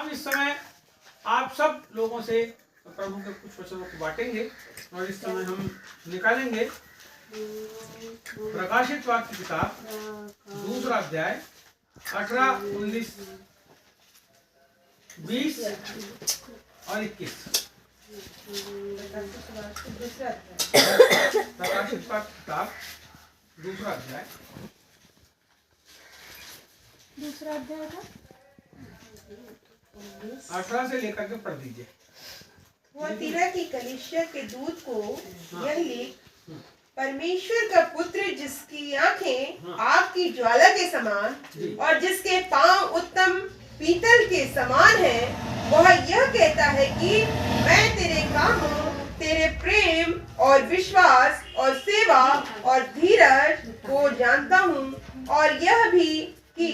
हम इस समय आप सब लोगों से प्रभु के कुछ वचनों को बांटेंगे और इस समय हम निकालेंगे प्रकाशित वाक्य किताब 2 अध्याय 18, 19, 20 और 21। प्रकाशित वाक्य किताब 2 अध्याय 18 से लेकर के पढ़ दीजिए। थुआतीरा की कलीसिया के दूत को यह लिख, परमेश्वर का पुत्र जिसकी आंखें आग की ज्वाला के समान और जिसके पांव उत्तम पीतल के समान हैं, वह यह कहता है कि मैं तेरे कामों, तेरे प्रेम और विश्वास और सेवा और धीरज को जानता हूँ, और यह भी कि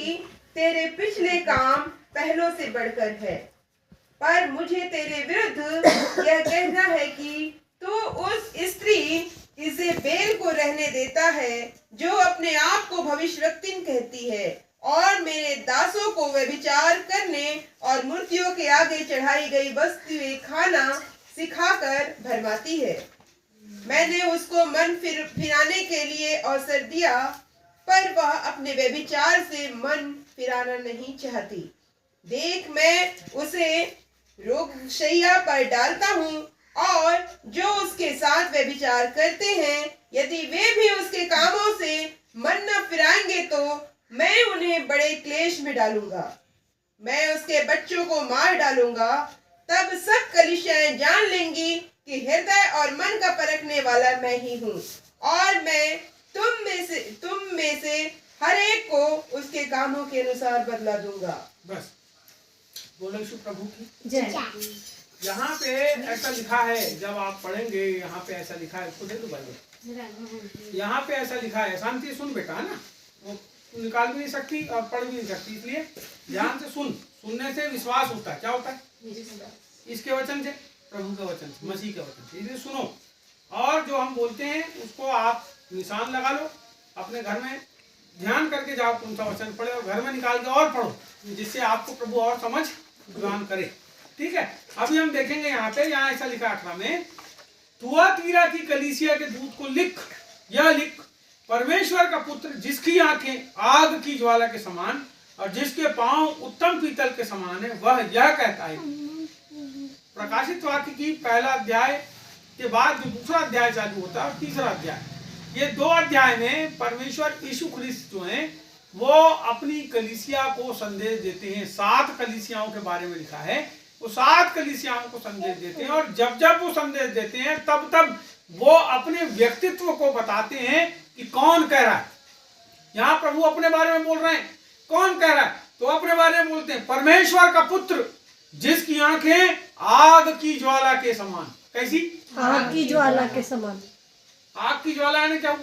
तेरे पिछले काम पहलों से बढ़कर है। पर मुझे तेरे विरुद्ध यह कहना है कि तू उस स्त्री इजेबेल को रहने देता है, जो अपने आप को भविष्यवक्तिन कहती है और मेरे दासों को व्यभिचार करने और मूर्तियों के आगे चढ़ाई गई वस्तुएं खाना सिखाकर भरमाती है। मैंने उसको मन फिराने के लिए अवसर दिया, पर वह अपने व्यभिचार से मन फिराना नहीं चाहती। देख, मैं उसे रोगशैया पर डालता हूँ, और जो उसके साथ व्यभिचार करते हैं, यदि वे भी उसके कामों से मन न फिराएंगे, तो मैं उन्हें बड़े क्लेश में डालूंगा। मैं उसके बच्चों को मार डालूंगा। तब सब कलीसियाएं जान लेंगी कि हृदय और मन का परखने वाला मैं ही हूँ, और मैं तुम में से हर एक को उसके कामों के अनुसार बदला दूंगा। बस बोलो यीशु प्रभु की जय। यहाँ पे ऐसा लिखा है, जब आप पढ़ेंगे यहाँ पे ऐसा लिखा है, इसको दे दो भाई। यहाँ पे ऐसा लिखा है, शांति सुन बेटा, है ना, वो निकाल भी नहीं सकती और पढ़ भी नहीं सकती, इसलिए ध्यान से सुन। सुनने से विश्वास होता है। क्या होता है? इसके वचन से, प्रभु के वचन से, मसीह के वचन से, इसलिए सुनो। और जो हम बोलते हैं उसको आप निशान लगा लो, अपने घर में ध्यान करके जाओ कौन सा वचन पढ़े, और घर में निकाल के और पढ़ो, जिससे आपको प्रभु और समझ प्रदान करे। ठीक है, अभी हम देखेंगे यहाँ पे, यहाँ ऐसा लिखा 18 में, थुआतीरा की कलीसिया के दूत को लिख, यह लिख, परमेश्वर का पुत्र जिसकी आंखें आग की ज्वाला के समान और जिसके पांव उत्तम पीतल के समान है, वह यह कहता है। प्रकाशित वाक्य की पहला अध्याय के बाद जो दूसरा अध्याय चालू होता है और तीसरा अध्याय, ये 2 अध्याय में परमेश्वर यीशु ख्रिस्त जो हैं वो अपनी कलीसिया को संदेश देते हैं। 7 कलीसियाओं के बारे में लिखा है, वो 7 कलीसियाओं को संदेश देते हैं, और जब जब वो संदेश देते हैं तब तब वो अपने व्यक्तित्व को बताते हैं कि कौन कह रहा है। यहाँ प्रभु अपने बारे में बोल रहे हैं, कौन कह रहा है? तो अपने बारे में बोलते हैं, परमेश्वर का पुत्र जिसकी आंखें आग की ज्वाला के समान। कैसी? आग की ज्वाला के समान। आग की ज्वाला यानी क्या?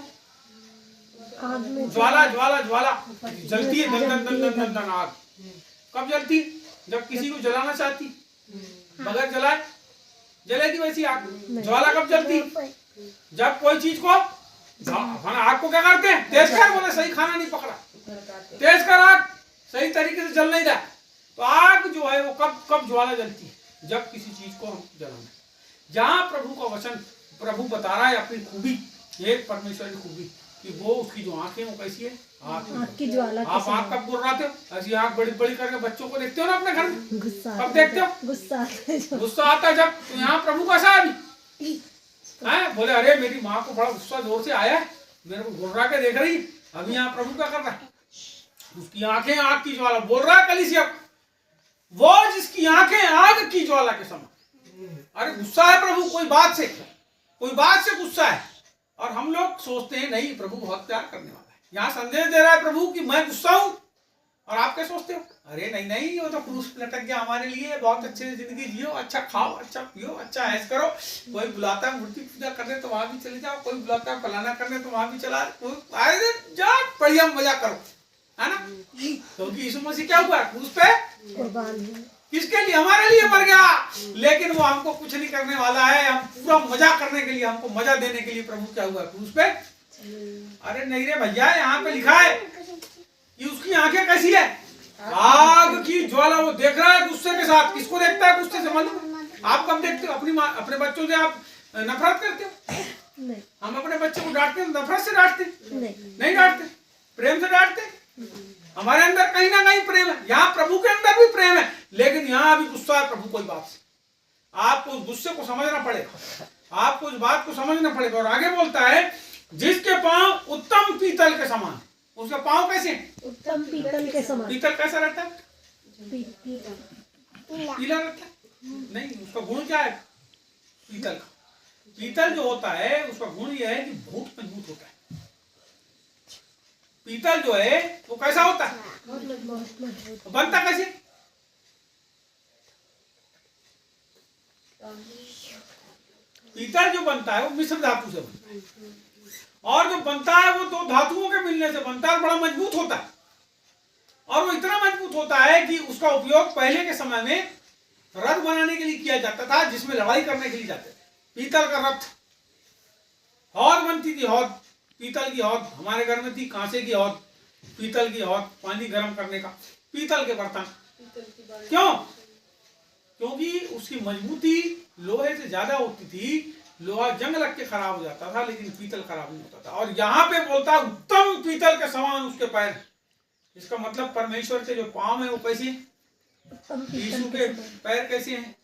आग में ज्वाला ज्वाला ज्वाला जलती है, दन दन दन दन दन दन आग। कब जलती? जब किसी को जलाना चाहती, बगैर जलाए जलेगी वैसी आग। ज्वाला कब जलती? जब कोई चीज को, आग को क्या करते हैं? तेज कर, बोले सही खाना नहीं पकड़ा, तेज कर, आग सही तरीके से जल नहीं रहा। तो आग जो है वो कब ज्वाला जलती है? जब किसी चीज को हम जलाना। जहाँ प्रभु का वचन, प्रभु बता रहा है अपनी खूबी, एक परमेश्वर की खूबी, कि वो उसकी जो आंखें वो कैसी है? आग की ज्वाला। आप आंख कब बुर्राते हो? ऐसी आंख बड़ी बड़ी करके बच्चों को देखते हो ना अपने घर में, गुस्सा कब देखते हो? गुस्सा आता है जब। तो यहाँ प्रभु कैसा है अभी? बोले अरे मेरी माँ को बड़ा गुस्सा जोर से आया है, मेरे को घुर्रा के देख रही। अभी यहाँ प्रभु क्या कर रहा है? उसकी आंखें आग की ज्वाला, बोल रहा है कलीसिया, वो जिसकी आंखें आग की ज्वाला के समान। अरे गुस्सा है प्रभु कोई बात से गुस्सा है, और हम लोग सोचते हैं नहीं, प्रभु बहुत प्यार करने वाला है। यहाँ संदेश दे रहा है प्रभु कि मैं गुस्सा हूं, और आप क्या सोचते हो? अरे नहीं नहीं, वो तो क्रूस लटक गया हमारे लिए, बहुत अच्छे जिंदगी जियो, अच्छा खाओ, अच्छा पियो, अच्छा ऐश करो। कोई बुलाता है मूर्ति पूजा करने तो वहां भी चले जाओ, कोई बुलाता है फलाना करने तो वहां भी चला जाओ, बढ़िया मजा करो, है ना। क्योंकि यीशु मसीह क्या हुआ? क्रूस पे कुर्बान। किसके लिए? हमारे लिए मर गया। लेकिन वो हमको कुछ नहीं करने वाला है, हम पूरा मजा करने के लिए, हमको मजा देने के लिए प्रभु क्या हुआ? क्रूस पे। अरे नहीं रे भैया, यहाँ पे लिखा है कि उसकी आंखें कैसी है? आग की ज्वाला वो देख रहा है गुस्से के साथ। किसको देखता है गुस्से से? मालूम? आप कब देखते हो? अपने बच्चों से आप नफरत करते हो? नहीं। हम अपने बच्चों को डांटते हैं, नफरत से डांटते? नहीं डांटते, प्रेम से डांटते। हमारे अंदर कहीं ना कहीं प्रेम है। यहाँ प्रभु के अंदर भी प्रेम है, लेकिन यहाँ भी गुस्सा है प्रभु कोई बात से। आपको उस गुस्से को समझना पड़ेगा, आपको उस बात को समझना पड़ेगा। और आगे बोलता है जिसके पांव उत्तम पीतल के समान। उसके पांव कैसे? उत्तम पीतल के समान। पीतल कैसा रहता है? पीला रहता है? नहीं, उसका गुण क्या है पीतल का? पीतल जो होता है उसका गुण यह है कि बहुत मजबूत होता है। पीतल जो है वो कैसा होता है? बनता कैसे? पीतल जो बनता है वो मिश्र धातु से बनता है, और जो बनता है वो दो धातुओं के मिलने से बनता है और बड़ा मजबूत होता है। और वो इतना मजबूत होता है कि उसका उपयोग पहले के समय में रथ बनाने के लिए किया जाता था, जिसमें लड़ाई करने के लिए जाते थे। पीतल का रथ, हौद बनती थी, हौद पीतल की हौद हमारे घर में थी, कांसे की हौद, पीतल की हौद, पानी गर्म करने का, पीतल के बर्तन। क्यों? क्योंकि उसकी मजबूती लोहे से ज्यादा होती थी। लोहा जंग लग के खराब हो जाता था, लेकिन पीतल खराब नहीं होता था। और यहाँ पे बोलता है उत्तम पीतल के समान उसके पैर। इसका मतलब परमेश्वर के जो पांव है वो कैसे? यीशु के पैर कैसे हैं?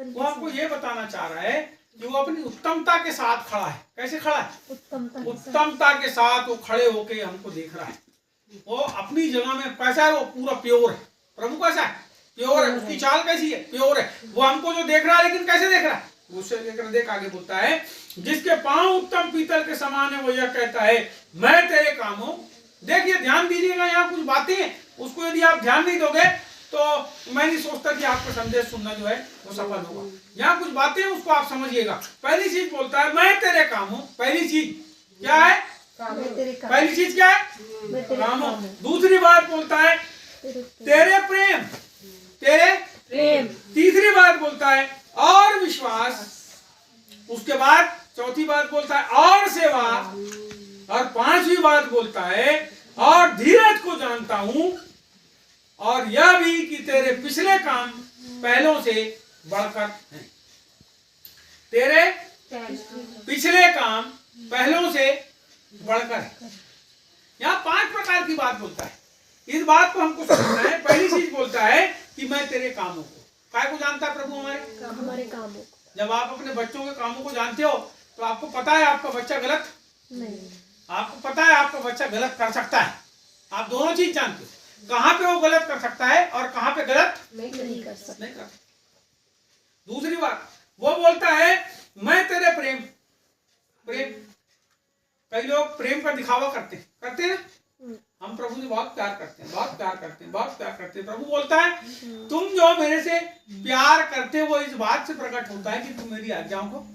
वो आपको ये बताना चाह रहा है कि वो अपनी उत्तमता के साथ खड़ा है। कैसे खड़ा है? उत्तमता के साथ वो खड़े होके हमको देख रहा है। वो अपनी जगह में कैसा है? वो पूरा प्योर है। प्रभु कैसा है? प्योर है। उसकी चाल कैसी है? प्योर है। वो हमको जो देख रहा है, लेकिन कैसे देख रहा है? उससे लेकर देख, आगे बोलता है जिसके पांव उत्तम पीतल के समान है, वो यह कहता है मैं तेरे कामों। देखिए, ध्यान दीजिएगा, यहाँ कुछ बातें उसको यदि आप ध्यान नहीं दोगे तो मैं नहीं सोचता कि आपका संदेश सुनना जो है वो सफल होगा। यहाँ कुछ बातें उसको आप समझिएगा। पहली चीज बोलता है मैं तेरे कामों। पहली चीज क्या है? पहली चीज क्या है? कामों। दूसरी बात बोलता है तेरे प्रेम, तेरे प्रेम। तीसरी बात बोलता है और विश्वास। उसके बाद चौथी बात बोलता है और सेवा। और पांचवी बात बोलता है और धीरज को जानता हूं, और यह भी कि तेरे पिछले काम पहलों से बढ़कर हैं। तेरे पिछले काम पहलों से बढ़कर है। यहाँ 5 प्रकार की बात बोलता है। इस बात को हमको समझना है। पहली चीज बोलता है कि मैं तेरे कामों को, काय को जानता है प्रभु? हमारे कामों को। जब आप अपने बच्चों के कामों को जानते हो तो आपको पता है आपका बच्चा गलत नहीं, आपको पता है आपका बच्चा गलत कर सकता है। आप दोनों चीज जानते हो, कहाँ पे वो गलत कर सकता है और कहाँ पे गलत नहीं कर सकता। दूसरी बात वो बोलता है मैं तेरे प्रेम। प्रेम, कई लोग प्रेम का दिखावा करते हैं ना। हम प्रभु से बहुत प्यार करते हैं, बहुत प्यार करते हैं, बहुत प्यार करते हैं। प्रभु बोलता है तुम जो मेरे से प्यार करते हो वो इस बात से प्रकट होता है कि तुम मेरी आज्ञाओं को।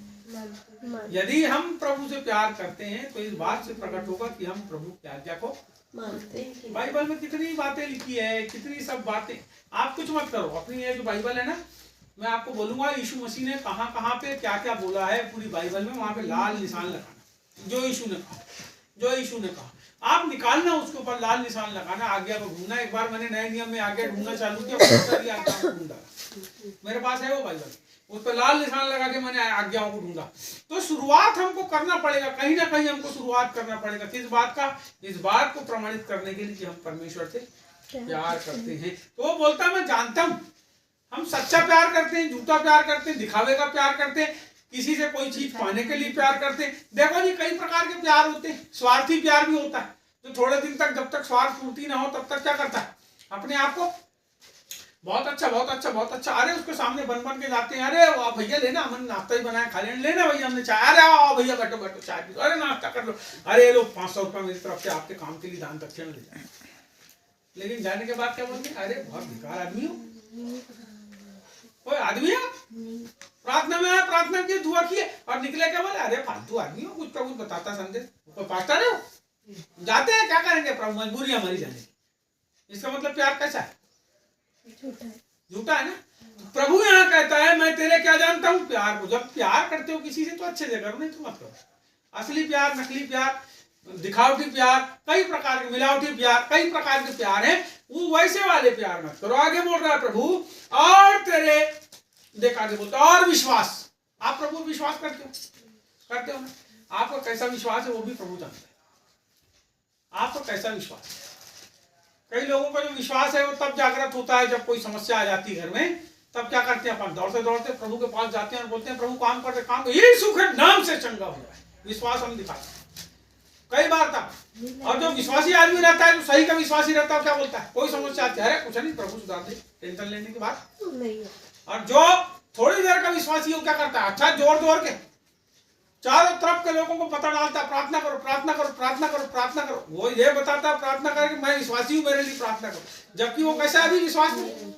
यदि हम प्रभु से प्यार करते हैं तो इस बात से प्रकट होगा कि हम प्रभु की आज्ञा को मानते हैं। बाइबल में कितनी बातें लिखी है, कितनी सब बातें। आप कुछ मत करो, अपनी ये जो बाइबल है ना, मैं आपको बोलूंगा यीशु मसीह ने कहाँ कहाँ पे क्या क्या बोला है पूरी बाइबल में, वहां पे लाल निशान लगाना। जो यीशु ने कहा, जो यीशु ने कहा आप निकालना, उसके ऊपर लाल निशान लगाना, आज्ञा को ढूंढना। एक बार मैंने नए नियम में आज्ञा ढूंढना चालू किया, मेरे पास है वो बाइबल, उस पर लाल निशान लगा के मैंने आज्ञाओं को ढूंढा। तो शुरुआत हमको करना पड़ेगा, कहीं ना कहीं हमको शुरुआत करना पड़ेगा। किस बात का? इस बात को प्रमाणित करने के लिए कि हम परमेश्वर से प्यार करते हैं। तो वो बोलता है मैं जानता हूं हम सच्चा प्यार करते हैं, झूठा प्यार करते हैं, दिखावे का प्यार करते हैं, किसी से कोई चीज पाने के लिए प्यार करते हैं। देखो जी, कई प्रकार के प्यार होते हैं। स्वार्थी प्यार भी होता है, जो थोड़े दिन तक, जब तक स्वार्थ पूर्ति ना हो तब तक क्या करता है? अपने आप को बहुत अच्छा, बहुत अच्छा, बहुत अच्छा, अरे उसके सामने बन बन के जाते हैं। अरे वाह भैया लेना, हमने नाश्ता ही बनाया, खा लेना भैया हमने चाय। अरे वाह भैया बैठो बैठो चाय पी, अरे नाश्ता कर लो, अरे लो 500 रुपया मेरी तरफ से आपके काम के लिए दान दक्षिणा दे जाए। लेकिन जाने के बाद क्या बोलते? अरे बहुत बेकार आदमी हो, कोई आदमी है प्रार्थना में आया, प्रार्थना की, दुआ की और निकले क्या बोले? अरे फालतू आदमी हो, कुछ का कुछ बताता संदेश, कोई पास्टर है वो। जाते हैं, क्या करेंगे प्रभु, मजबूरी हमारी जाने की। इसका मतलब प्यार कैसा है? झूठा है ना। प्रभु यहाँ कहता है मैं तेरे क्या जानता हूँ? प्यार को। जब प्यार करते हो किसी से तो अच्छे से करो, नहीं तो मत करो। असली प्यार, नकली प्यार, दिखावटी प्यार, कई प्रकार के मिलावटी प्यार, कई प्रकार के प्यार हैं, वो वैसे वाले प्यार मत करो। आगे बोल रहा है प्रभु, और तेरे देख आगे बोलते और विश्वास। आप प्रभु विश्वास करते हो ना? आपका कैसा विश्वास है वो भी प्रभु जानता है। आपका कैसा विश्वास है? कई लोगों का जो विश्वास है वो तब जागृत होता है जब कोई समस्या आ जाती है घर में, तब क्या करते हैं अपन दौड़ते दौड़ते प्रभु के पास जाते हैं और बोलते हैं प्रभु काम करते काम कर, यही सुख है नाम से चंगा हुआ है। विश्वास हम दिखाते हैं कई बार तक। और जो विश्वासी आदमी रहता है, जो सही का विश्वासी रहता है, क्या बोलता है? कोई समस्या आती है, कुछ नहीं प्रभु सुधार दे, टेंशन लेने की बात नहीं। और जो थोड़ी देर का विश्वासी हो क्या करता है? अच्छा जोर जोर के चारों तरफ के लोगों को पता डालता है, प्रार्थना करो प्रार्थना करो प्रार्थना करो प्रार्थना करो। वो ये बताता है प्रार्थना करके मैं विश्वासी हूँ, मेरे लिए प्रार्थना करो, जबकि वो कैसा अभी विश्वास नहीं।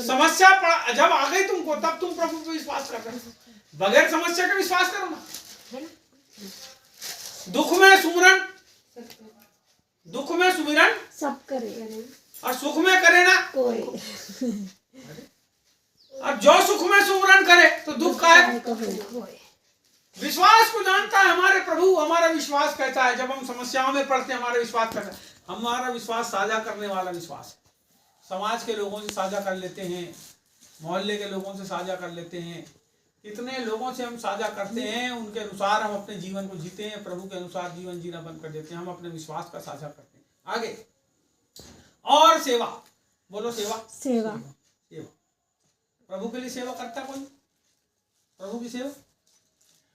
समस्या जब आ गई तुमको तब तुम प्रभु पे विश्वास कर रहे हो, बगैर समस्या के विश्वास करो ना। दुख में सुमिरन सब करे और सुख में करे ना कोई। और जो सुख में सुमिरन करे तो दुख का है। विश्वास को जानता है हमारे प्रभु। हमारा विश्वास कैसा है? जब हम समस्याओं में पड़ते हैं हमारा विश्वास कैसा है? हमारा विश्वास साझा करने वाला विश्वास है। समाज के लोगों से साझा कर लेते हैं, मोहल्ले के लोगों से साझा कर लेते हैं, इतने लोगों से हम साझा करते हैं, उनके अनुसार हम अपने जीवन को जीते हैं, प्रभु के अनुसार जीवन जीना बंद कर देते हैं। हम अपने विश्वास का साझा करते हैं। आगे और सेवा बोलो, सेवा सेवा सेवा। प्रभु के लिए सेवा करता कौन? प्रभु की सेवा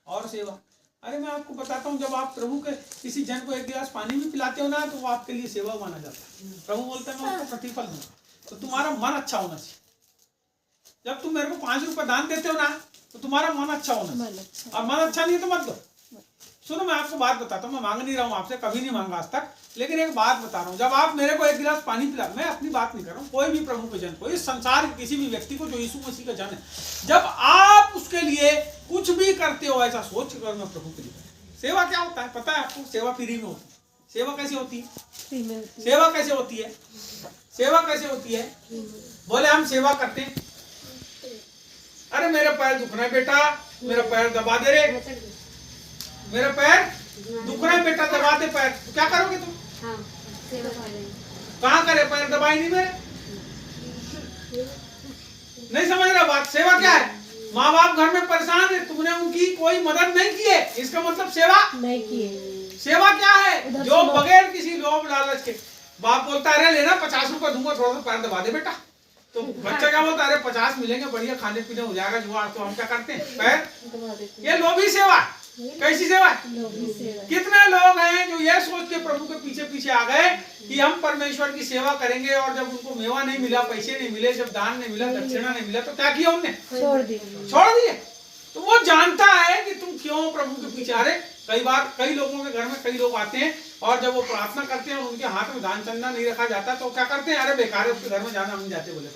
और सेवा। अरे मैं आपको बताता हूँ, जब आप प्रभु के किसी जन को एक गिलास पानी भी पिलाते हो ना तो वो आपके लिए सेवा माना जाता है। प्रभु बोलते हैं मैं आपको प्रतिफल दूंगा। तो तुम्हारा मन अच्छा होना चाहिए। जब तुम मेरे को 5 रुपए दान देते हो ना तो तुम्हारा मन अच्छा होना चाहिए। और मन अच्छा नहीं है तो मत दो। सुनो मैं आपको बात बताता हूँ, मैं मांग नहीं रहा हूँ आपसे, कभी नहीं मांगा आज तक, लेकिन एक बात बता रहा हूँ। जब आप मेरे को 1 गिलास पानी पिला, मैं अपनी बात नहीं कर रहा हूँ, कोई भी प्रभु के जन को, इस संसार के किसी भी व्यक्ति को जो यीशु मसीह का जन है, जब आप उसके लिए कुछ भी करते हो ऐसा सोच कर मैं प्रभु के लिए। सेवा क्या होता है पता है आपको? सेवा फ्री में होती है। सेवा कैसे होती है? सेवा कैसे होती है? सेवा कैसे होती है? बोले हम सेवा करते हैं, अरे मेरा पैर दुख रहा है बेटा, मेरा पैर दबा दे रे, मेरा पैर दुख रहा है बेटा, दबा दे पैर। तो क्या करोगे तुम? कहाँ करे? पैर दबाई नहीं मेरे। नहीं समझ रहा बात? सेवा क्या है? माँ बाप घर में परेशान है, तुमने उनकी कोई मदद नहीं की है, इसका मतलब सेवा नहीं की है। सेवा क्या है? जो बगैर किसी लोभ लालच के, बाप बोलता है अरे लेना 50 रुपए दूंगा, थोड़ा सा पैर दबा दे बेटा, तो बच्चा क्या बोलता है अरे 50 मिलेंगे, बढ़िया खाने पीने हो जाएगा जुगाड़। तो हम क्या करते हैं? पैर। ये लोभी सेवा। कैसी सेवा? कितने लोग हैं जो ये सोच के प्रभु के पीछे पीछे आ गए कि हम परमेश्वर की सेवा करेंगे, और जब उनको मेवा नहीं मिला, पैसे नहीं मिले, जब दान नहीं मिला, दक्षिणा नहीं मिला, तो क्या किया उनने? छोड़ दिए। तो वो जानता है कि तुम क्यों प्रभु के पीछे आ रहे। कई बार कई लोगों के घर में कई लोग आते हैं और जब वो प्रार्थना करते हैं और उनके हाथ में दान चंदा नहीं रखा जाता तो क्या करते हैं? अरे बेकार है उसके घर में जाना, हम नहीं जाते, बोले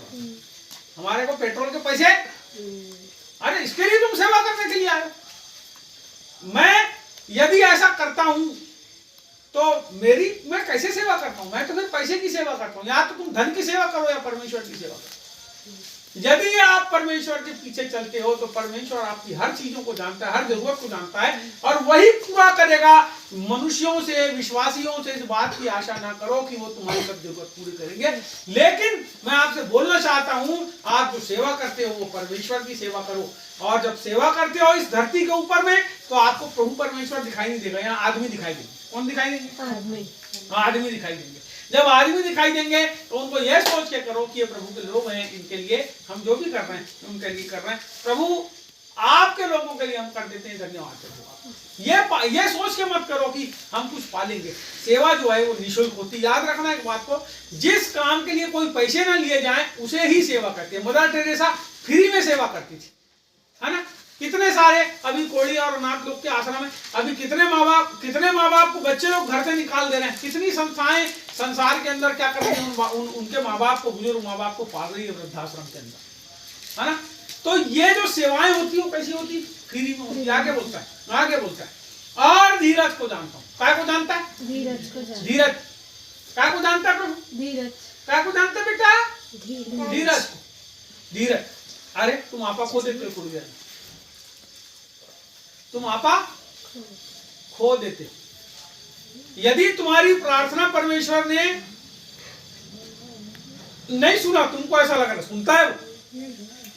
हमारे को पेट्रोल के पैसे। अरे इसके लिए तुम सेवा करने के लिए आए। मैं यदि ऐसा करता हूं तो मैं कैसे सेवा करता हूं? मैं तो फिर पैसे की सेवा करता हूं। या तो तुम धन की सेवा करो या परमेश्वर की सेवा करो। यदि आप परमेश्वर के पीछे चलते हो तो परमेश्वर आपकी हर चीजों को जानता है, हर जरूरत को जानता है और वही पूरा करेगा। मनुष्यों से, विश्वासियों से इस बात की आशा ना करो कि वो तुम्हारी सब जरूरत पूरी करेंगे। लेकिन मैं आपसे बोलना चाहता हूं, आप जो सेवा करते हो वो परमेश्वर की सेवा करो। और जब सेवा करते हो इस धरती के ऊपर में तो आपको प्रभु परमेश्वर दिखाई नहीं देगा, यहाँ आदमी दिखाई देंगे। कौन दिखाई देंगे? आदमी दिखाई देंगे। जब आदमी दिखाई देंगे तो उनको यह सोच के करो कि ये प्रभु के लोग हैं, इनके लिए हम जो भी कर रहे हैं उनके लिए कर रहे हैं। प्रभु आपके लोगों के लिए हम कर देते हैं, धन्यवाद प्रभु। ये सोच के मत करो कि हम कुछ पालेंगे। सेवा जो है वो निःशुल्क होती है। याद रखना एक बात को, जिस काम के लिए कोई पैसे ना लिए जाए उसे ही सेवा करती है। मदर टेरेसा फ्री में सेवा करती थी, है ना। कितने सारे अभी कोढ़ी और अनाथ लोग के आश्रम में अभी कितने माँ बाप को बच्चे लोग घर से निकाल दे रहे हैं। कितनी संस्थाएं संसार के अंदर क्या कर रही है? उनके माँ बाप को, बुजुर्ग माँ बाप को पाल रही है वृद्धाश्रम के अंदर, है ना। तो ये जो सेवाएं होती है वो कैसी होती है? फ्री में होती है। आगे बोलता है और धीरज को जानता हूँ। काय को जानता है? धीरज। काय को जानता है प्रभु? काय को जानता है बेटा? धीरज। अरे तुम आपा खो देते हो, थोड़ी देर तुम आपा खो देते हो। यदि तुम्हारी प्रार्थना परमेश्वर ने नहीं सुना, तुमको ऐसा लग रहा सुनता है वो,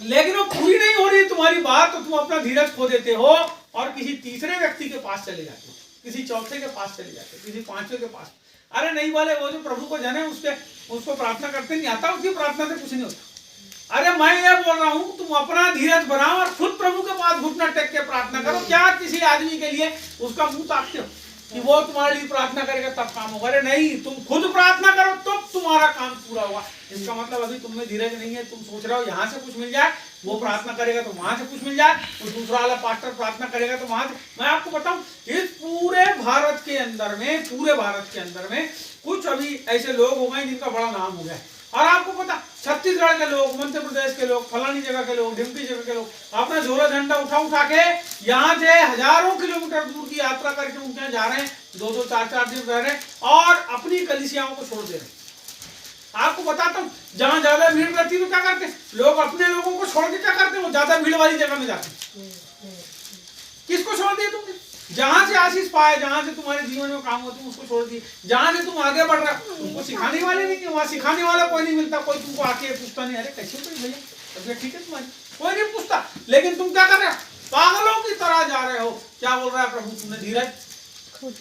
लेकिन वो पूरी नहीं हो रही तुम्हारी बात, तो तुम अपना धीरज खो देते हो और किसी तीसरे व्यक्ति के पास चले जाते हो, किसी चौथे के पास चले जाते हो, किसी पांचवें के पास। अरे नहीं वाले, वो जो प्रभु को जने उसको प्रार्थना करते नहीं आता, उसकी प्रार्थना से कुछ नहीं होता। अरे मैं ये बोल रहा हूँ तुम अपना धीरज बनाओ और खुद प्रभु के पास घुटना टेक के प्रार्थना करो। क्या किसी आदमी के लिए उसका मुंह ताकते हो कि वो तुम्हारे लिए प्रार्थना करेगा तब काम होगा? अरे नहीं, तुम खुद प्रार्थना करो तो तुम्हारा काम पूरा होगा। इसका मतलब अभी तुम में धीरज नहीं है, तुम सोच रहे हो यहाँ से कुछ मिल जाए, वो प्रार्थना करेगा तो वहां से कुछ मिल जाए, और दूसरा वाला पास्टर प्रार्थना करेगा तो वहां से। मैं आपको बताऊं, इस पूरे भारत के अंदर में कुछ अभी ऐसे लोग हो गए जिनका बड़ा नाम हो गया। और आपको पता, छत्तीसगढ़ के लोग, मध्य प्रदेश के लोग, फलानी जगह के लोग, ढिमकी जगह के लोग अपना झोला झंडा उठा के यहाँ से हजारों किलोमीटर दूर की यात्रा करके उनके यहाँ जा रहे हैं, 2-2, 4-4 दिन रह रहे हैं और अपनी कलीसियाओं को छोड़ दे रहे हैं। आपको बताता हूँ, जहाँ ज्यादा भीड़ रहती है तो क्या करते हैं लोग? अपने लोगों को छोड़ के क्या करते हैं? वो ज्यादा भीड़ वाली जगह में जाते हैं। किसको छोड़ दिए तुमने? जहां से आशीष पाए, जहां से तुम्हारे जीवन में काम हो, तुम उसको छोड़ दिए। जहां से तुम आगे बढ़ रहे हो, तुमको सिखाने वाले नहीं, वहां सिखाने वाला कोई नहीं मिलता। कोई तुमको आके पूछता नहीं, अरे कैसे हो भैया, तबियत ठीक है तुम्हारी? कोई नहीं पूछता। लेकिन तुम क्या कर रहे हो? पागलों की तरह जा रहे हो। क्या बोल रहा है प्रभु? तुमने धीरज,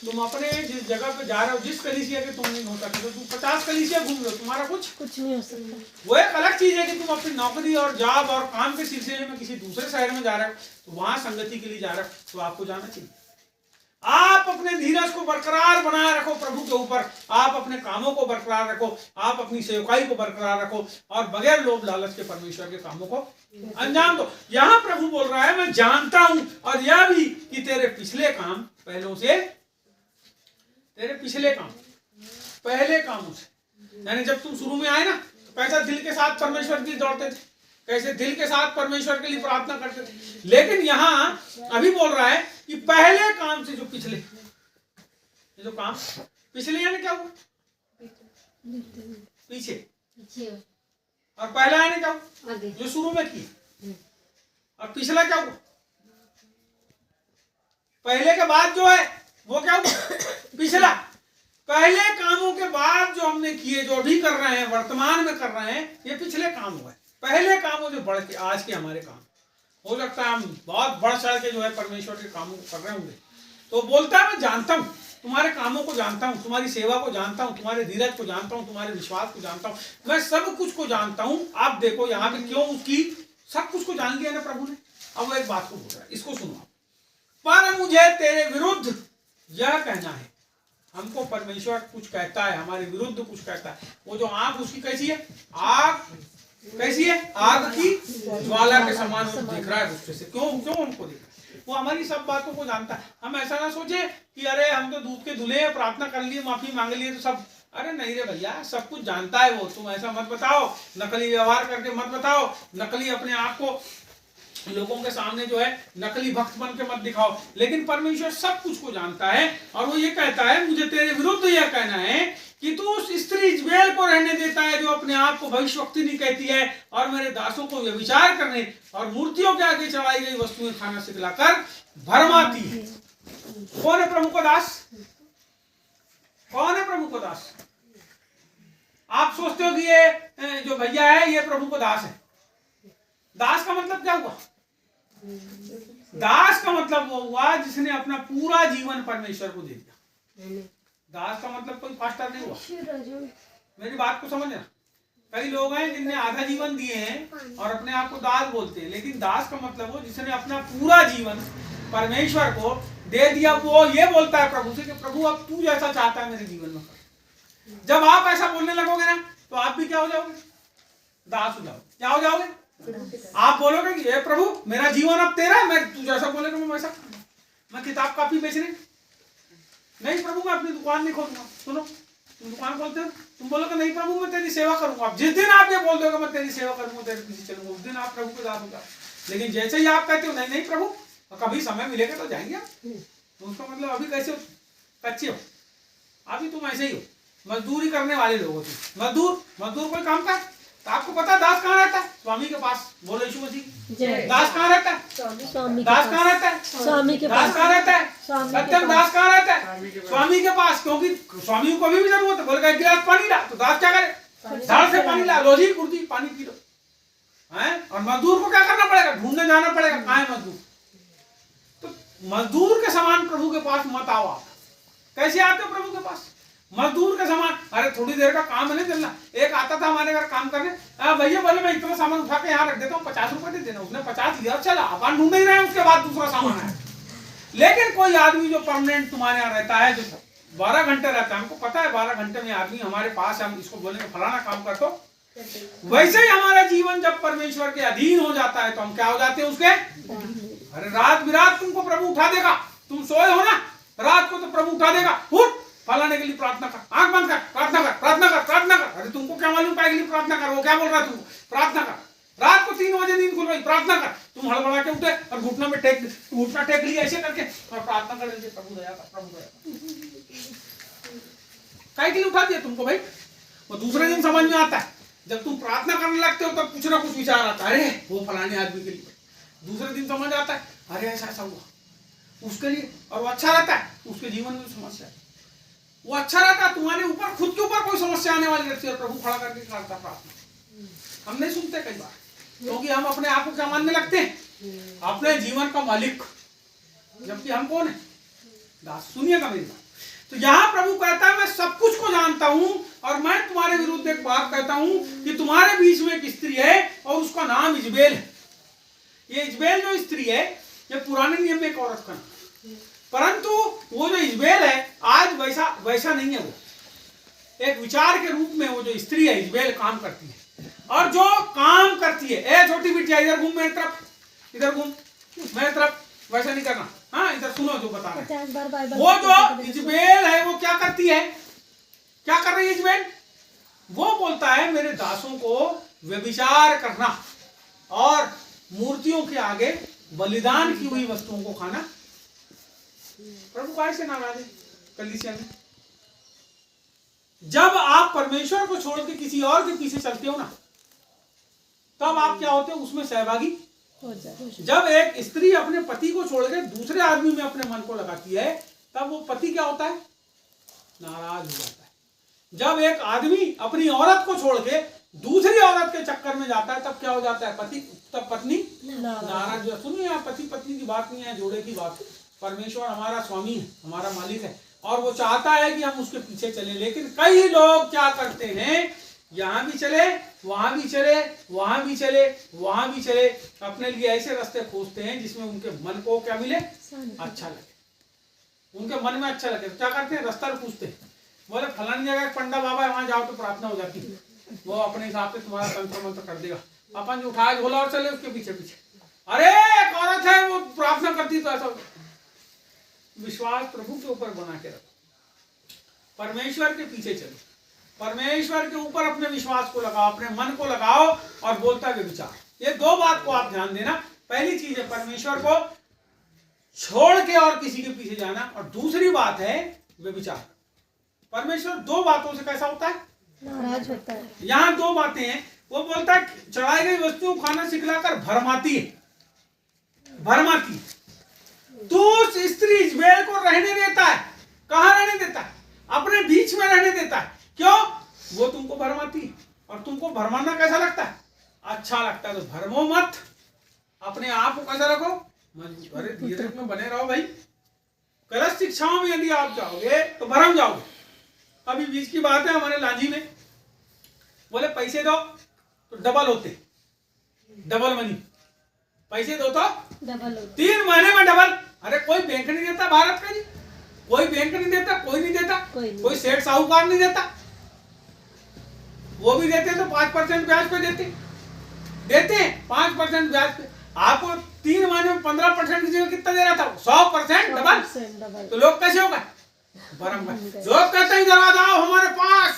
तुम अपने जिस जगह पे जा रहे हो, जिस कलीसिया के तुम नहीं हो सकते, तो तुम 50 कलीसिया घूम रहे हो, तुम्हारा कुछ नहीं हो सकता। वो एक अलग चीज है कि तुम अपनी नौकरी और जॉब और काम के सिलसिले में किसी दूसरे शहर में जा रहे हो, तो वहां संगति के लिए जा रहे हो, तो आपको जाना चाहिए। आप अपने धीरज को बरकरार बनाए रखो प्रभु के ऊपर, आप अपने कामों को बरकरार रखो, आप अपनी सेवकाई को बरकरार रखो और बगैर लोभ लालच के परमेश्वर के कामों को अंजाम दो। यहाँ प्रभु बोल रहा है, मैं जानता हूं और यह भी कि तेरे पिछले काम पहलों से, तेरे पिछले काम पहले कामों से, यानी जब तुम शुरू में आए ना, तो कैसा दिल के साथ परमेश्वर की दौड़ते थे, कैसे दिल के साथ परमेश्वर के लिए प्रार्थना करते थे। लेकिन यहाँ अभी बोल रहा है कि पहले काम से जो पिछले, जो काम पिछले यानी क्या हुआ? पीछे। और पहला यानी क्या हुआ? जो शुरू में किए। और पिछला क्या हुआ? पहले के बाद जो है वो क्या हुआ? पिछला। पहले कामों के बाद जो हमने किए, जो अभी कर रहे हैं, वर्तमान में कर रहे हैं, ये पिछले काम हुए। पहले कामों जो बढ़ के आज के हमारे काम, हो सकता है हम बहुत बढ़ चढ़ के जो है परमेश्वर के कामों को कर रहे होंगे। तो बोलता है, मैं जानता हूँ, तुम्हारे कामों को जानता हूँ, तुम्हारी सेवा को जानता हूँ, तुम्हारे धीरज को जानता हूँ, तुम्हारे विश्वास को जानता हूँ, मैं सब कुछ को जानता हूँ। आप देखो यहाँ पे क्यों उसकी सब कुछ को जान लिया ना प्रभु ने। अब वो एक बात को बोल रहा है, इसको सुनो। पर मुझे तेरे विरुद्ध यह कहना है। हमको परमेश्वर कुछ कहता है, हमारे विरुद्ध कुछ कहता है। वो जो आग उसकी कैसी है? आग कैसी है? आग की ज्वाला के समान दिख रहा है गुस्से से। क्यों हमको दिख रहा है? वो हमारी सब बातों को जानता है। हम ऐसा ना सोचे कि अरे हम तो दूध के धुले, प्रार्थना कर लिए, माफी मांग लिए तो सब, अरे नहीं रे भैया, सब कुछ जानता है वो। तुम ऐसा मत बताओ, नकली व्यवहार करके मत बताओ, नकली अपने आप को लोगों के सामने जो है नकली भक्त बन के मत दिखाओ। लेकिन परमेश्वर सब कुछ को जानता है और वो ये कहता है, मुझे तेरे विरुद्ध यह कहना है कि तू उस स्त्री इजबेल को रहने देता है जो अपने आप को भविष्यवक्तिनी कहती है और मेरे दासों को व्यभिचार करने और मूर्तियों के आगे चढ़ाई गई वस्तुएं खाना सिखलाकर भरमाती है। कौन है प्रभु का दास? कौन है प्रभु का दास? आप सोचते हो कि ये जो भैया है ये प्रभु का दास है। दास का मतलब क्या हुआ? दास का मतलब वो हुआ जिसने अपना पूरा जीवन परमेश्वर को दे दिया। दास का मतलब कोई पास्टर नहीं हुआ। मेरी बात को समझना। कई लोग हैं जिनने आधा जीवन दिए हैं और अपने आप को दास बोलते हैं, लेकिन दास का मतलब वो जिसने अपना पूरा जीवन परमेश्वर को दे दिया। वो ये बोलता है प्रभु से कि प्रभु अब तू जैसा चाहता है मेरे जीवन में कर। जब आप ऐसा बोलने लगोगे ना तो आप भी क्या हो जाओगे? दास हो जाओगे। क्या हो जाओगे? आप बोलोगे कि हे प्रभु मेरा जीवन अब तेरा है, मैं तू जैसा बोलेगा मैं वैसा। मैं किताब कापी बेचने नहीं प्रभु, मैं अपनी दुकान नहीं खोलूंगा। सुनो, तुम दुकान खोलते हो, तुम बोलोगे नहीं प्रभु मैं तेरी सेवा करूंगा। जिस दिन आप ये बोल दोगे मैं तेरी सेवा करूंगा, तेरे पीछे चलूंगा, उस दिन आप प्रभु के दास हो जाओ। लेकिन जैसे ही आप कहते हो नहीं नहीं प्रभु, कभी समय मिलेगा तो जाएंगे आप, तो उसका मतलब अभी कैसे हो? कच्चे हो अभी, तुम ऐसे ही हो, मजदूरी करने वाले लोग हो तुम। मजदूर कोई काम का तो आपको पता दास कहाँ रहता है? स्वामी के पास। बोलो यीशु मसीह। जय। दास कहाँ रहता है? स्वामी के दास पास। कहाँ रहता है? स्वामी के दास पास। कहाँ रहता है? स्वामी के सत्यम पास। दास कहाँ रहता है? स्वामी के पास। क्योंकि स्वामी को अभी भी जरूरत है। बोलेगा एक गिलास पानी ला, तो दास क्या करे? झाड़ से पानी ला, रोजी कुर्जी पानी पी लो हैं। और मजदूर को क्या करना पड़ेगा? ढूंढने जाना पड़ेगा कहाँ है मजदूर। तो मजदूर के समान प्रभु के पास मत आओ आप। कैसे आते हो प्रभु के पास? मजदूर के समान। अरे थोड़ी देर का काम है, नहीं चलना। एक आता था हमारे घर काम करने, भैया बोले मैं इतना सामान उठा के यहाँ रख देता हूँ, 50 रुपए दे देना। उसने 50 लिया, चला। अपन ढूंढ ही रहे हैं, उसके बाद दूसरा सामान आया। लेकिन कोई आदमी जो परमानेंट तुम्हारे यहाँ रहता है, जो 12 घंटे रहता है, हमको पता है 12 घंटे में आदमी हमारे पास, हम इसको बोलेंगे फलाना काम कर, तो वैसे ही हमारा जीवन जब परमेश्वर के अधीन हो जाता है तो हम क्या हो जाते हैं उसके। अरे रात बिरात तुमको प्रभु उठा देगा। तुम सोए हो ना, रात को तो प्रभु उठा देगा। उठ, फलाने के लिए प्रार्थना कर, आंख बंद कर, प्रार्थना कर, प्रार्थना कर, प्रार्थना कर। अरे तुमको क्या मालूम पाए के लिए प्रार्थना कर? वो क्या बोल रहा है तुमको? प्रार्थना कर। रात को 3 बजे नींद खुल गई, प्रार्थना कर। तुम हड़बड़ा के उठे और घुटना में घुटना टेक लिया ऐसे करके और प्रार्थना कर रहे थे, प्रभु दया कर, प्रभु दया कर। काय के लिए उठा दिया तुमको भाई? वो दूसरे दिन समझ में आता है। जब तुम प्रार्थना करने लगते हो तब कुछ ना कुछ विचार आता है, अरे वो फलाने आदमी के लिए। दूसरे दिन समझ आता है, अरे ऐसा ऐसा हुआ उसके लिए, और वो अच्छा रहता है। उसके जीवन में समस्या है, वो अच्छा रहता है। तुम्हारे ऊपर, खुद के ऊपर कोई समस्या आने वाली रहती है, प्रभु खड़ा करके करता प्रार्थना। हम नहीं सुनते कई बार, क्योंकि हम अपने आप को क्या मानने लगते हैं? अपने जीवन का मालिक, जबकि हम कौन है? दास। सुनिएगा मेरी बात। तो यहाँ प्रभु कहता है मैं सब कुछ को जानता हूं और मैं तुम्हारे विरुद्ध एक बात कहता हूं कि तुम्हारे बीच में एक स्त्री है और उसका नाम इजबेल है। ये इजबेल जो स्त्री है, ये पुराने नियम में एक औरत का नाम, परंतु वो जो इजबेल है आज वैसा नहीं है। वो एक विचार के रूप में वो जो स्त्री है इजबेल काम करती है, और जो काम करती है, ए छोटी बिटिया इधर घूम मेरी तरफ, इधर घूम मेरी तरफ, वैसा नहीं करना। हाँ, इधर सुनो जो बता रहे हैं। वो जो इजबेल है वो क्या करती है? क्या कर रही है इजबेल? वो बोलता है मेरे दासों को व्यभिचार करना और मूर्तियों के आगे बलिदान की हुई वस्तुओं को खाना। प्रभु काय से नाराज है कलीसिया में? जब आप परमेश्वर को छोड़ के किसी और के पीछे चलते हो ना, तब आप क्या होते हो? उसमें सहभागी। जब एक स्त्री अपने पति को छोड़ के दूसरे आदमी में अपने मन को लगाती है, तब वो पति क्या होता है? नाराज हो जाता है। जब एक आदमी अपनी औरत को छोड़ के दूसरी औरत के चक्कर में जाता है, तब क्या हो जाता है? पति, तब पत्नी नाराज। सुनिए, यहाँ पति पत्नी की बात नहीं है, जोड़े की बात है। परमेश्वर हमारा स्वामी है, हमारा मालिक है, और वो चाहता है कि हम उसके पीछे चले। लेकिन कई लोग क्या करते हैं? यहाँ भी चले, वहां भी चले, वहां भी चले, वहां भी चले, अपने लिए ऐसे रास्ते खोजते हैं जिसमें उनके मन को क्या मिले? अच्छा लगे, उनके मन में अच्छा लगे। तो क्या करते हैं? रास्ता पूछते हैं, बोले फलानी जगह पंडा बाबा है, वहां जाओ तो प्रार्थना हो जाती है, वो अपने हिसाब से तुम्हारा तंत्र मंत्र कर देगा। अपन जो उठाए झोला और चले उसके पीछे पीछे। अरे एक औरत है वो प्रार्थना करती, तो ऐसा। विश्वास प्रभु के ऊपर बना के रखो, परमेश्वर के पीछे चलो, परमेश्वर के ऊपर अपने विश्वास को लगाओ, अपने मन को लगाओ, और बोलता है विचार। ये 2 बात को आप ध्यान देना। पहली चीज है परमेश्वर को छोड़ के और किसी के पीछे जाना, और दूसरी बात है विचार। परमेश्वर 2 बातों से कैसा होता है? नाराज होता है। यहाँ 2 बातें हैं। वो बोलता है चढ़ाई गई वस्तुओं खाना सिखलाकर भरमाती है, भरमाती। तू उस स्त्री इजबेल को रहने देता है। कहाँ रहने देता है? अपने बीच में रहने देता है। क्यों? वो तुमको भरमाती है, और तुमको भरमाना कैसा लगता है? अच्छा लगता है। तो भरमो मत, अपने आप को कैसा रखो? अरे धीरे में बने रहो भाई। गलत शिक्षाओं में यदि आप जाओगे तो भरम जाओगे। अभी बीच की बात है, हमारे लांजी में बोले पैसे दो तो डबल होते, डबल मनी। पैसे दो तो डबल 3 महीने में डबल। अरे कोई बैंक नहीं देता भारत का जी, कोई बैंक नहीं देता, कोई नहीं देता, कोई सेठ साहूकार नहीं देता। वो भी देते तो 5% ब्याज पे देते हैं 5% ब्याज पे। आपको 3 महीने में 15% की जगह कितना दे रहा था? 100% डबल। तो लोग कैसे हो गए? भरम गए। लोग कहते हैं इधर आ जाओ हमारे पास,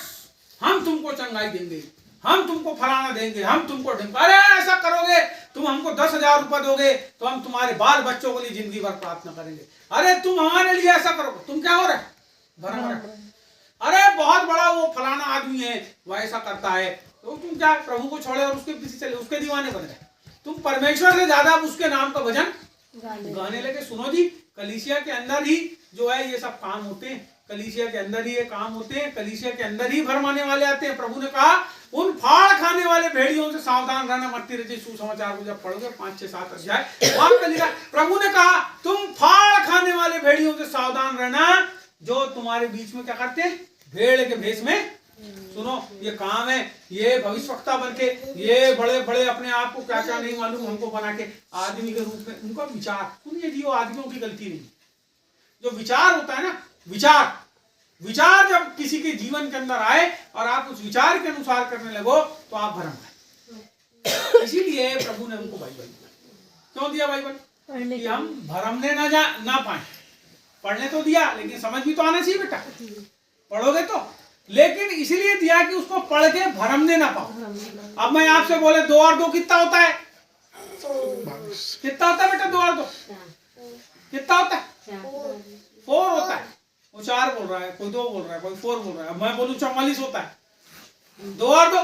हम तुमको चंगाई देंगे, हम तुमको फलाना देंगे, हम तुमको देंगे। अरे ऐसा करोगे, तुम हमको 10,000 रुपए दोगे तो हम तुम्हारे बाल बच्चों के लिए जिंदगी भर प्रार्थना करेंगे। अरे तुम हमारे लिए ऐसा करोगे, तुम क्या हो रहे? भरम रहे। अरे बहुत बड़ा वो फलाना आदमी है, वो ऐसा करता है, तो तुम क्या प्रभु को छोड़े और उसके पीछे चले, उसके दीवाने बन गए। तुम परमेश्वर से ज्यादा उसके नाम का भजन गाने लगे। सुनो जी, कलीसिया के अंदर ही जो है ये सब काम होते हैं, कलीसिया के अंदर ही ये काम होते हैं, कलीसिया के अंदर ही भरमाने वाले आते हैं। प्रभु ने कहा उन फाड़ खाने वाले भेड़ियों से सावधान रहना। मत्ती रचित सुसमाचार को जब पढ़ोगे 5, 6, 7 अध्याय, वहां पे लिखा प्रभु ने कहा तुम फाड़ खाने वाले भेड़ियों से सावधान रहना, जो तुम्हारे बीच में क्या करते हैं, भेड़ के भेष में। सुनो, ये काम है, ये भविष्यवक्ता बन के, ये बड़े बड़े अपने आप को क्या क्या नहीं मालूम हमको बना के आदमी के रूप में, उनका विचार सुनिए जी, वो आदमियों की गलती नहीं। जो विचार होता है ना, विचार जब किसी के जीवन के अंदर आए और आप उस विचार के अनुसार करने लगो तो आप भरम गए। इसीलिए प्रभु ने हमको बाइबल क्यों दिया, बाइबल कि हम भरमने ना पाए। पढ़ने तो दिया लेकिन समझ भी तो आना चाहिए बेटा, पढ़ोगे तो, लेकिन इसीलिए दिया कि उसको पढ़ के भरमने ना पाओ। अब मैं आपसे बोले 2 और 2 कितना होता है, कितना होता है बेटा, 2 और 2 कितना होता है, 4 होता है। वो 4 बोल रहा है, कोई 2 बोल रहा है, कोई 4 बोल रहा है। अब मैं बोलूं 44 होता है। 2 और 2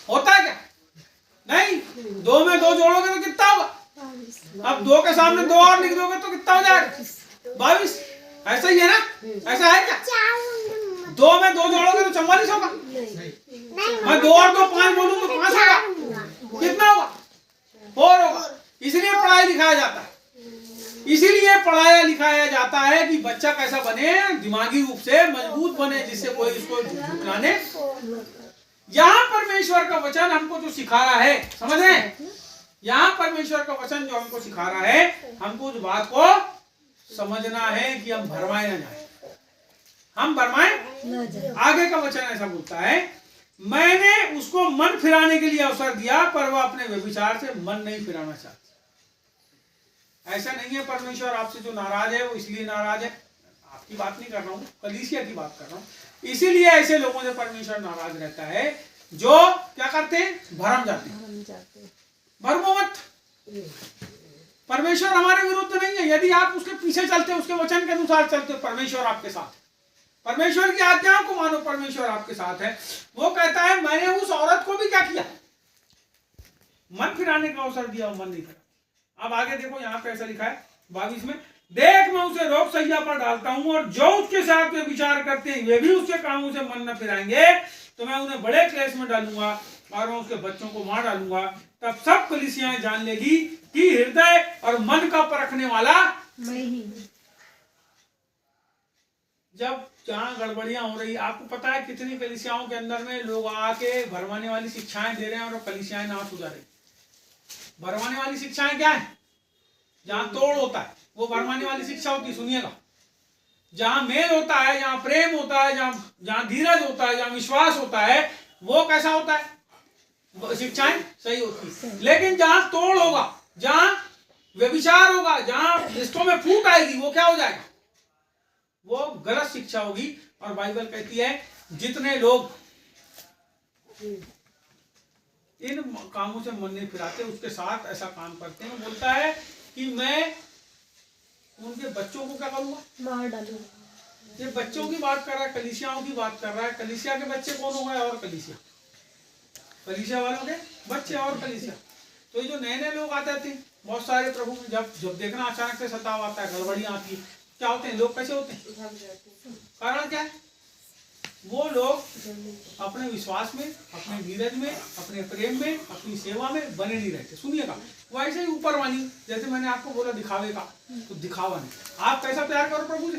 होता है क्या, नहीं। 2 में 2 जोड़ोगे तो कितना होगा, अब 2 के सामने 2 और लिख दोगे तो कितना हो जाएगा, 22। ऐसा ही है ना, ऐसा है क्या, 2 में 2 जोड़ोगे तो 44 होगा। मैं 2 और 2 5 बोलूं तो 5 होगा, कितना होगा, 4 होगा। इसलिए पढ़ाई लिखाया जाता है, इसीलिए पढ़ाया लिखाया जाता है कि बच्चा कैसा बने, दिमागी रूप से मजबूत बने, जिससे कोई उसको झुकलाने। यहाँ परमेश्वर का वचन हमको जो सिखा रहा है, समझ रहे हैं, यहाँ परमेश्वर का वचन जो हमको सिखा रहा है, हमको उस बात को समझना है कि हम भरमाए ना जाए, हम भरमाए ना जाए। आगे का वचन ऐसा बोलता है, मैंने उसको मन फिराने के लिए अवसर दिया, पर वह अपने व्यभिचार से मन नहीं फिराना चाहता। ऐसा नहीं है परमेश्वर आपसे जो नाराज है वो इसलिए नाराज है, आपकी बात नहीं कर रहा हूँ, कलीसिया की बात कर रहा हूँ। इसीलिए ऐसे लोगों से परमेश्वर नाराज रहता है जो क्या करते हैं, भरम जाते हैं। भरमो मत, परमेश्वर हमारे विरुद्ध नहीं है। यदि आप उसके पीछे चलते, उसके वचन के अनुसार चलते, परमेश्वर आपके साथ, परमेश्वर की आज्ञाओं को मानो, परमेश्वर आपके साथ है। वो कहता है मैंने उस औरत को भी क्या किया, मन फिराने का अवसर दिया, वो मन नहीं फिरा। अब आगे देखो, यहाँ पे ऐसा लिखा है 22 में, देख मैं उसे रोग सैया पर डालता हूं, और जो उसके साथ वे विचार करते हैं वे भी उसके कामों से मन न फिराएंगे, तो मैं उन्हें बड़े क्लेश में डालूंगा और मैं उसके बच्चों को मार डालूंगा। तब सब कलीसियाएं जान लेगी कि हृदय और मन का परखने वाला मैं ही। जब जहाँ गड़बड़ियां हो रही, आपको पता है कितनी कलीसियाओं के अंदर में लोग आके भरमाने वाली शिक्षाएं दे रहे हैं और कलीसियाएं नाश हो जा रही। भरमाने वाली शिक्षाएं क्या है, जहां तोड़ होता है वो भरमाने वाली शिक्षा होती। सुनिएगा, जहां मेल होता है, जहां प्रेम होता है, जहां धीरज होता है, जहां विश्वास होता है, वो कैसा होता है, शिक्षाएं सही होती है। लेकिन जहां तोड़ होगा, जहां व्यभिचार होगा, जहां रिश्तों में फूट आएगी, वो क्या हो जाएगा, वो गलत शिक्षा होगी। और बाइबल कहती है जितने लोग इन कामों से मन नहीं फिराते, उसके साथ ऐसा काम करते हैं, बोलता है कि मैं उनके बच्चों को क्या करूंगा, मार डालूंगा। ये बच्चों की बात कर रहा है, कलीसियाओं की बात कर रहा है। कलीसिया के बच्चे कौन हो गए, और कलीसिया वालों के बच्चे और कलीसिया। तो ये जो नए नए लोग आते थे बहुत सारे प्रभु में, जब देखना अचानक से सताव आता है, गड़बड़ियां आती है, क्या होते हैं लोग, कैसे होते हैं, कारण क्या है, वो लोग अपने विश्वास में, अपने धीरज में, अपने प्रेम में, अपनी सेवा में बने नहीं रहते। सुनिएगा, वैसे ही ऊपर वाली, जैसे मैंने आपको बोला दिखावे का, तो दिखावा नहीं। आप कैसा प्यार करो प्रभु से,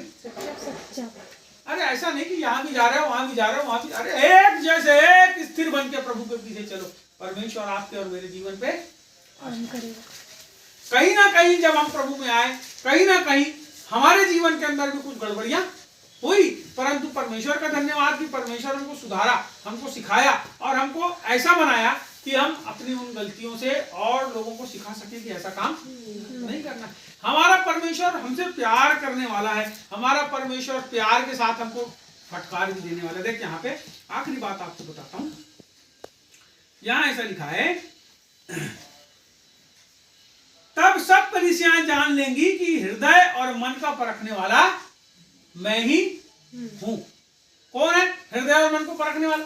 अरे ऐसा नहीं कि यहाँ भी जा रहे हो, वहां भी जा रहे हो, वहां भी, अरे एक जैसे एक स्थिर बन के प्रभु के पीछे चलो। परमेश्वर आपके और मेरे जीवन पे कहीं ना कहीं जब हम प्रभु में आए, कहीं ना कहीं हमारे जीवन के अंदर भी कुछ गड़बड़ियां हुई, परंतु परमेश्वर का धन्यवाद कि परमेश्वर हमको सुधारा, हमको सिखाया और हमको ऐसा बनाया कि हम अपनी उन गलतियों से और लोगों को सिखा सके कि ऐसा काम नहीं करना। हमारा परमेश्वर हमसे प्यार करने वाला है, हमारा परमेश्वर प्यार के साथ हमको फटकार भी देने वाला है। देखिए यहाँ पे आखिरी बात आपको बताता हूं, यहाँ ऐसा लिखा है, तब सब कलीसियाएं जान लेंगी कि हृदय और मन का परखने वाला मैं ही हूं। कौन है? हृदय और मन को परखने वाला।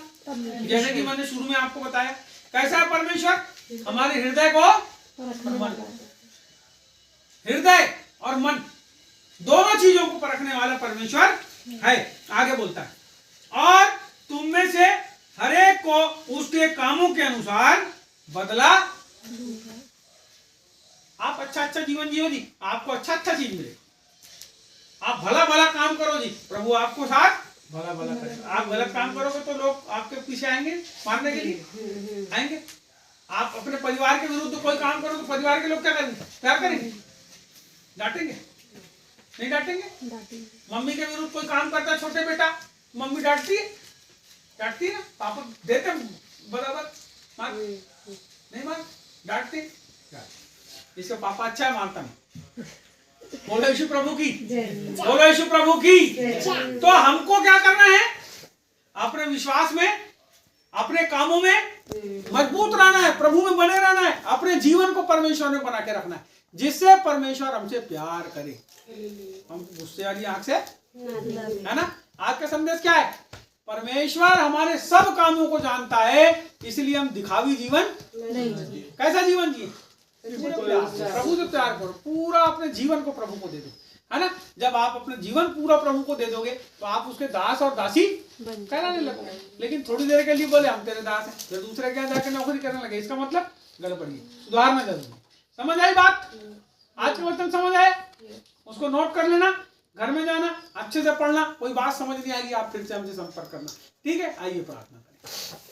जैसे कि मैंने शुरू में आपको बताया, कैसा है परमेश्वर? हमारे हृदय को, हृदय और मन दोनों चीजों को परखने वाला परमेश्वर है। आगे बोलता है, और तुम में से हरेक को उसके कामों के अनुसार बदला। आप अच्छा अच्छा जीवन जियो जी, आपको अच्छा अच्छा चीज मिले। आप भला भला काम करो जी, प्रभु आपको साथ भला भला करेगा। आप गलत काम करोगे तो लोग आपके पीछे आएंगे मारने के लिए, आएंगे। आप अपने परिवार के विरुद्ध कोई काम करो तो परिवार के लोग क्या करेंगे? क्या करेंगे? डांटेंगे? नहीं डांटेंगे? मम्मी के विरुद्ध कोई काम करता है छोटे बेटा, मम्मी डांटती है? डांटती है ना? पापा देते बराबर मार? नहीं मार? डांटते? इसका पापा अच्छा है, मारता नहीं। बोलो यीशु प्रभु की, बोलो यीशु प्रभु की। तो हमको क्या करना है? अपने विश्वास में, अपने कामों में मजबूत रहना है, प्रभु में बने रहना है, अपने जीवन को परमेश्वर में बना के रखना है, जिससे परमेश्वर हमसे प्यार करे, हम गुस्से वाली आंख से, है ना। आज का संदेश क्या है? परमेश्वर हमारे सब कामों को जानता है, इसलिए हम दिखावी जीवन नहीं। कैसा जीवन जिए? प्रभु से प्यार करो, पूरा अपने जीवन को प्रभु को दे दो, है ना। जब आप अपने जीवन पूरा प्रभु को दे दोगे तो आप उसके दास और दासी कहलाने लगोगे। लेकिन थोड़ी देर के लिए बोले हम तेरे दास हैं, फिर दूसरे के यहाँ जाकर नौकरी करने लगे, इसका मतलब गड़बड़ी, सुधारना जरूरी। समझ आई बात? आज का वचन समझ आए? उसको नोट कर लेना, घर में जाना, अच्छे से पढ़ना। कोई बात समझ नहीं आएगी आप फिर से हमसे संपर्क करना, ठीक है। आइए प्रार्थना करें।